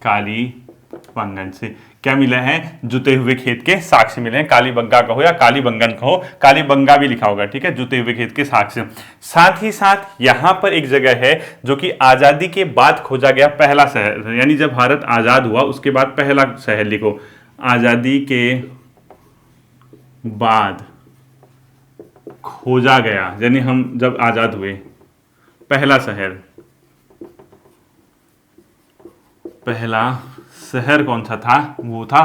कालीबंगन से क्या मिला है, जुते हुए खेत के साग से मिले हैं। कालीबंगा कहो या कालीबंगन कहो, कालीबंगा भी लिखा होगा। ठीक है, जुते हुए खेत के साग से। साथ ही साथ यहां पर एक जगह है जो कि आजादी के बाद खोजा गया पहला शहर, यानी जब भारत आजाद हुआ उसके बाद पहला शहर, लिखो आजादी के बाद खोजा गया, यानी हम जब आजाद हुए पहला शहर कौन सा था, वो था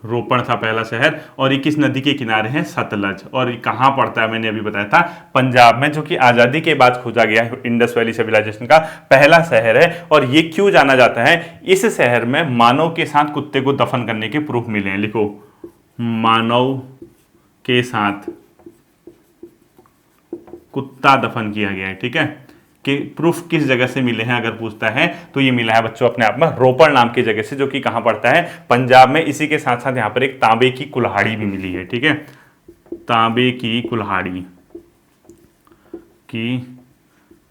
रोपण था पहला शहर। और ये किस नदी के किनारे है, सतलज। और ये कहाँ पड़ता है, मैंने अभी बताया था, पंजाब में, जो कि आज़ादी के बाद खोजा गया इंडस वैली सिविलाइजेशन का पहला शहर है। और ये क्यों जाना जाता है, इस शहर में मानव के साथ कुत्ते को दफन करने के प्रूफ मिले हैं। लिखो मानव के साथ कुत्ता दफन किया गया है। ठीक है, कि प्रूफ किस जगह से मिले हैं अगर पूछता है तो ये मिला है बच्चों अपने आप में रोपड़ नाम की जगह से, जो कि कहां पड़ता है, पंजाब में। इसी के साथ साथ यहां पर एक तांबे की कुल्हाड़ी भी मिली है। ठीक है, तांबे की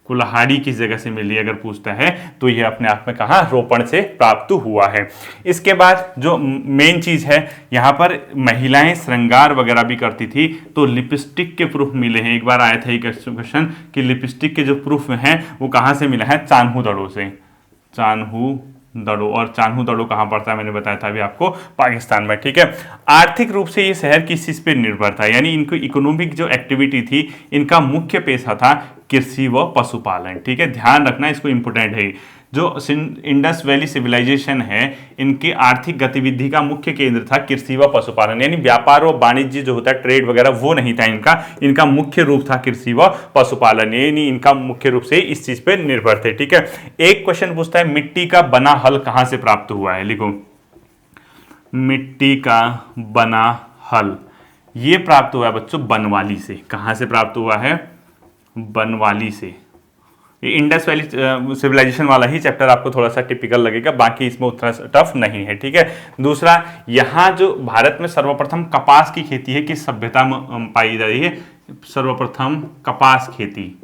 कुल्हाड़ी किस जगह से मिली अगर पूछता है तो ये अपने आप में कहा, रोपण से प्राप्त हुआ है। इसके बाद जो मेन चीज है, यहां पर महिलाएं श्रृंगार वगैरह भी करती थी, तो लिपस्टिक के प्रूफ मिले हैं। एक बार आया था एक क्वेश्चन कि लिपस्टिक के जो प्रूफ हैं वो कहां से मिला है, चान्हू दड़ों से, चान्हू दड़ो। और चान्हू दड़ो कहां पड़ता है, मैंने बताया था अभी आपको, पाकिस्तान में। ठीक है, आर्थिक रूप से ये शहर किस चीज पे निर्भर था, यानी इनको इकोनॉमिक जो एक्टिविटी थी, इनका मुख्य पेशा था कृषि व पशुपालन। ठीक है, ध्यान रखना, इसको इंपोर्टेंट है। जो इंडस वैली सिविलाइजेशन है, इनकी आर्थिक गतिविधि का मुख्य केंद्र था कृषि व पशुपालन, यानी व्यापार व वाणिज्य जो होता है, ट्रेड वगैरह, वो नहीं था इनका मुख्य रूप था कृषि व पशुपालन, यानी इनका मुख्य रूप से इस चीज पे निर्भर थे। ठीक है, एक क्वेश्चन पूछता है मिट्टी का बना हल कहां से प्राप्त हुआ है, लिखो मिट्टी का बना हल, ये प्राप्त हुआ है बच्चों बनवाली से। कहां से प्राप्त हुआ है, बनवाली से। ये इंडस वैली सिविलाइजेशन वाला ही चैप्टर आपको थोड़ा सा टिपिकल लगेगा, बाकी इसमें उतना टफ नहीं है। ठीक है, दूसरा, यहाँ जो भारत में सर्वप्रथम कपास की खेती है, किस सभ्यता में पाई जा रही है, सर्वप्रथम कपास खेती,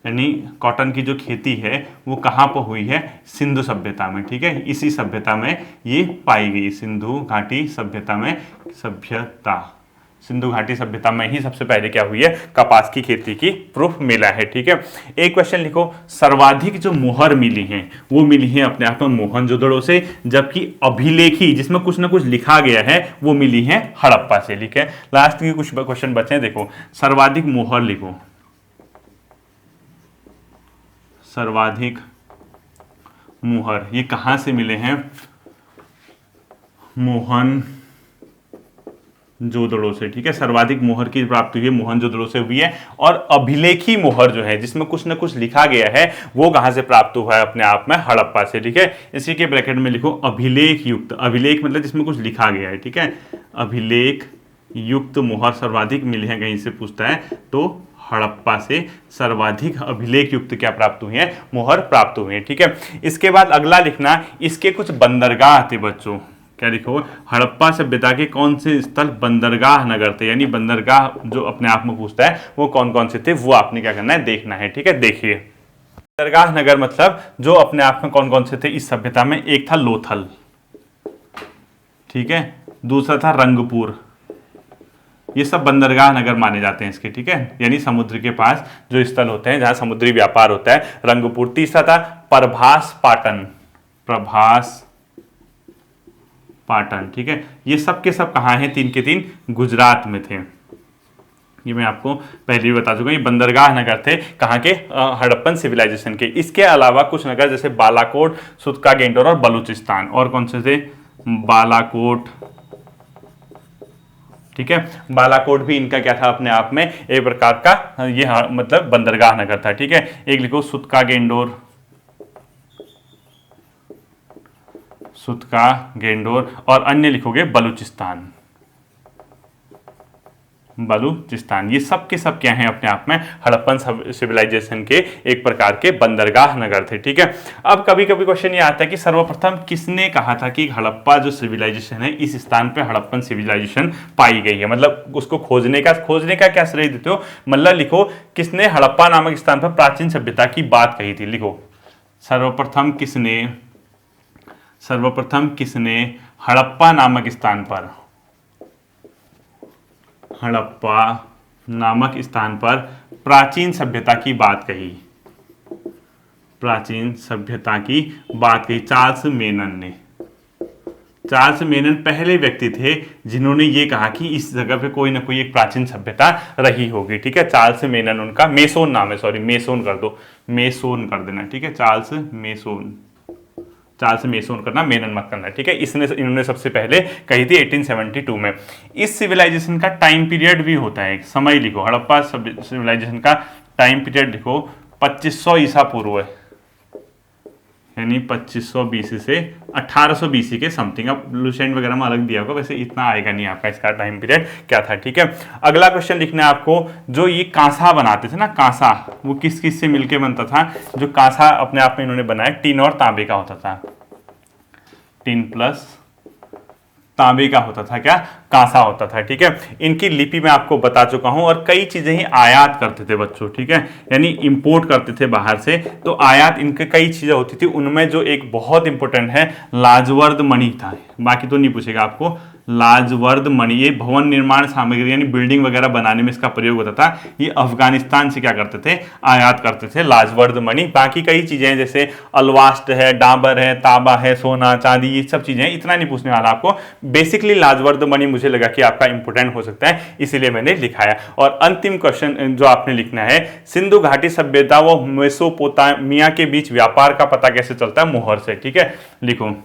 यानी कॉटन की जो खेती है वो कहाँ पर हुई है, सिंधु सभ्यता में। ठीक है, इसी सभ्यता में ये पाई गई, सिंधु घाटी सभ्यता में, सिंधु घाटी सभ्यता में ही सबसे पहले क्या हुई है, कपास की खेती की प्रूफ मिला है। ठीक है, एक क्वेश्चन लिखो, सर्वाधिक जो मोहर मिली हैं वो मिली है अपने आप में मोहनजोदड़ो से, जबकि अभिलेखी जिसमें कुछ ना कुछ लिखा गया है वो मिली है हड़प्पा से। लिखे, लास्ट के कुछ क्वेश्चन बचे हैं, देखो सर्वाधिक मोहर लिखो, सर्वाधिक मोहर ये कहां से मिले हैं, मोहनजोदड़ो से। ठीक है, सर्वाधिक मोहर की प्राप्ति हुई है मोहनजोदड़ो से हुई है। और अभिलेखी मोहर जो है, जिसमें कुछ ना कुछ लिखा गया है, वो कहां से प्राप्त हुआ है, अपने आप में हड़प्पा से। ठीक है, इसी के ब्रैकेट में लिखो अभिलेख युक्त, अभिलेख मतलब जिसमें कुछ लिखा गया है। ठीक है, अभिलेख युक्त मोहर सर्वाधिक मिले हैं कहीं से पूछता है तो हड़प्पा से सर्वाधिक अभिलेख युक्त क्या प्राप्त हुई है, मोहर प्राप्त हुई है। ठीक है, इसके बाद अगला लिखना, इसके कुछ बंदरगाह थे बच्चों, क्या लिखो, हड़प्पा सभ्यता के कौन से स्थल बंदरगाह नगर थे, यानी बंदरगाह जो अपने आप में पूछता है वो कौन कौन से थे, वो आपने क्या करना है, देखना है। ठीक है, देखिए बंदरगाह नगर मतलब जो अपने आप में कौन कौन से थे इस सभ्यता में, एक था लोथल, ठीक है, दूसरा था रंगपुर, ये सब बंदरगाह नगर माने जाते हैं इसके। ठीक है, यानी समुद्र के पास जो स्थल होते हैं जहां समुद्री व्यापार होता है, रंगपुर। तीसरा था प्रभास पाटन, प्रभास पाटन। ठीक है, ये सब के सब कहाँ हैं, 3 के 3 गुजरात में थे। ये मैं आपको पहले भी बता चुका हूं, ये बंदरगाह नगर थे कहाँ के, हड़प्पन सिविलाइजेशन के। इसके अलावा कुछ नगर जैसे बालाकोट, सुतका गेंडोर और बलूचिस्तान, और कौन से थे, बालाकोट। ठीक है, बालाकोट भी इनका क्या था, अपने आप में एक प्रकार का ये मतलब बंदरगाह नगर था। ठीक है, एक लिखो सुतका गेंडोर, सुतका गेंडोर, और अन्य लिखोगे बलूचिस्तान, बलूचिस्तान। ये सब के सब क्या हैं, अपने आप में हड़प्पन सिविलाइजेशन के एक प्रकार के बंदरगाह नगर थे। ठीक है, अब कभी कभी क्वेश्चन ये आता है कि सर्वप्रथम किसने कहा था कि हड़प्पा जो सिविलाइजेशन है इस स्थान पे हड़प्पन सिविलाइजेशन पाई गई है, मतलब उसको खोजने का क्या श्रेय देते हो, मतलब लिखो किसने हड़प्पा नामक स्थान पर प्राचीन सभ्यता की बात कही थी। लिखो सर्वप्रथम किसने हड़प्पा नामक स्थान पर, हड़प्पा नामक स्थान पर प्राचीन सभ्यता की बात कही, प्राचीन सभ्यता की बात कही, चार्ल्स मेनन ने। चार्ल्स मेनन पहले व्यक्ति थे जिन्होंने ये कहा कि इस जगह पे कोई ना कोई एक प्राचीन सभ्यता रही होगी। ठीक है, चार्ल्स मेनन उनका मेसोन नाम है, सॉरी मेसोन कर दो, मेसोन कर देना। ठीक है, चार्ल्स मेसोन करना, मेनन मत करना। ठीक है, इन्होंने सबसे पहले कही थी 1872 में। इस सिविलाइजेशन का टाइम पीरियड भी होता है, समय लिखो, हड़प्पा सिविलाइजेशन का टाइम पीरियड लिखो 2500 ईसा पूर्व है, यानी 2500 बीसी से 1800 बीसी के समथिंग। अब लुसेंट वगैरह में अलग दिया होगा, वैसे इतना आएगा नहीं आपका इसका टाइम पीरियड क्या था। ठीक है, अगला क्वेश्चन लिखना है आपको, जो ये कांसा बनाते थे ना, कांसा वो किस किस से मिलके बनता था, जो कांसा अपने आप में इन्होंने बनाया टीन और तांबे का होता था, टीन प्लस तांबे का होता था, क्या कांसा होता था। ठीक है, इनकी लिपि मैं आपको बता चुका हूं, और कई चीजें ही आयात करते थे बच्चों। ठीक है, यानी इंपोर्ट करते थे बाहर से, तो आयात इनके कई चीजें होती थी, उनमें जो एक बहुत इंपॉर्टेंट है लाजवर्द मणि था, बाकी तो नहीं पूछेगा आपको। लाजवर्द मणि, ये भवन निर्माण सामग्री यानी बिल्डिंग वगैरह बनाने में इसका प्रयोग होता था, ये अफगानिस्तान से क्या करते थे, आयात करते थे लाजवर्द मणि। बाकी कई चीजें जैसे अलवास्ट है, डाबर है, तांबा है, सोना चांदी, ये सब चीजें इतना नहीं पूछने वाला आपको। बेसिकली लाजवर्द मणि मुझे लगा कि आपका इंपोर्टेंट हो सकता है, इसीलिए मैंने लिखाया। और अंतिम क्वेश्चन जो आपने लिखना है, सिंधु घाटी सभ्यता व मेसोपोटामिया के बीच व्यापार का पता कैसे चलता है, मोहर से। ठीक है, लिखो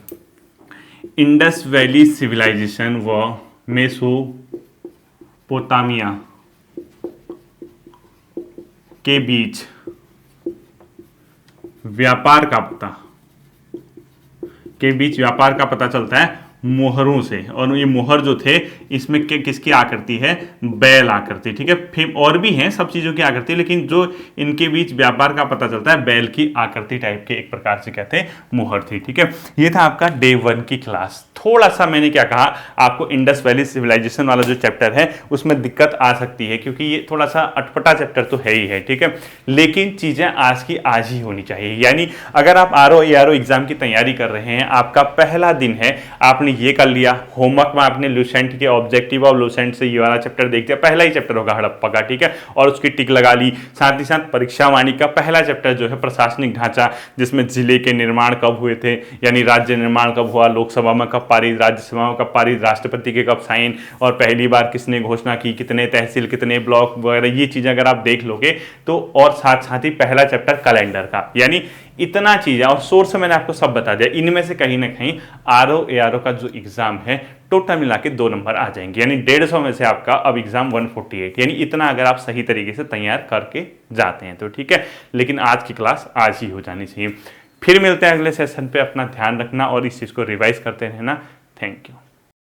इंडस वैली सिविलाइजेशन व मेसोपोटामिया के बीच व्यापार का पता चलता है मोहरों से। और ये मोहर जो थे इसमें किसकी आकृति है, बैल आकृति। ठीक है, फिर और भी हैं सब चीजों की आकृति, लेकिन जो इनके बीच व्यापार का पता चलता है बैल की आकृति टाइप के एक प्रकार से कहते हैं मोहर थी। ठीक है, ये था आपका डे 1 की क्लास। थोड़ा सा मैंने क्या कहा आपको, इंडस वैली सिविलाइजेशन वाला जो चैप्टर है उसमें दिक्कत आ सकती है, क्योंकि ये थोड़ा सा अटपटा चैप्टर तो है ही है। ठीक है, लेकिन चीजें आज की आज ही होनी चाहिए। यानी अगर आप आरओ एआरओ एग्जाम की तैयारी कर रहे हैं, आपका पहला दिन है, आपने ये कर लिया, होमवर्क में आपने लुसेंट के ऑब्जेक्टिव ऑफ लुसेंट से ये वाला चैप्टर देख दिया, पहला ही चैप्टर होगा हड़प्पा का। ठीक है, और उसकी टिक लगा ली। साथ ही साथ परीक्षा वाणी का पहला चैप्टर जो है प्रशासनिक ढांचा, जिसमें जिले के निर्माण कब हुए थे, यानी राज्य निर्माण कब हुआ, लोकसभा में कब पारित, राज्यसभा में कब पारित, राष्ट्रपति के कब साइन, और पहली बार किसने घोषणा की, कितने तहसील, कितने ब्लॉक वगैरह, ये चीजें अगर आप देख लोगे तो। और साथ साथ ही पहला चैप्टर कैलेंडर का, यानी इतना चीज है। और सोर्स मैंने आपको सब बता दिया, इनमें से कहीं ना कहीं आरओ एआरओ का जो एग्जाम है टोटल मिला के 2 नंबर आ जाएंगे, यानी 150 में से आपका अब एग्जाम 148, यानी इतना अगर आप सही तरीके से तैयार करके जाते हैं तो। ठीक है, लेकिन आज की क्लास आज ही हो जानी चाहिए। फिर मिलते हैं अगले सेशन पे, अपना ध्यान रखना और इस चीज को रिवाइज करते रहना। Thank you.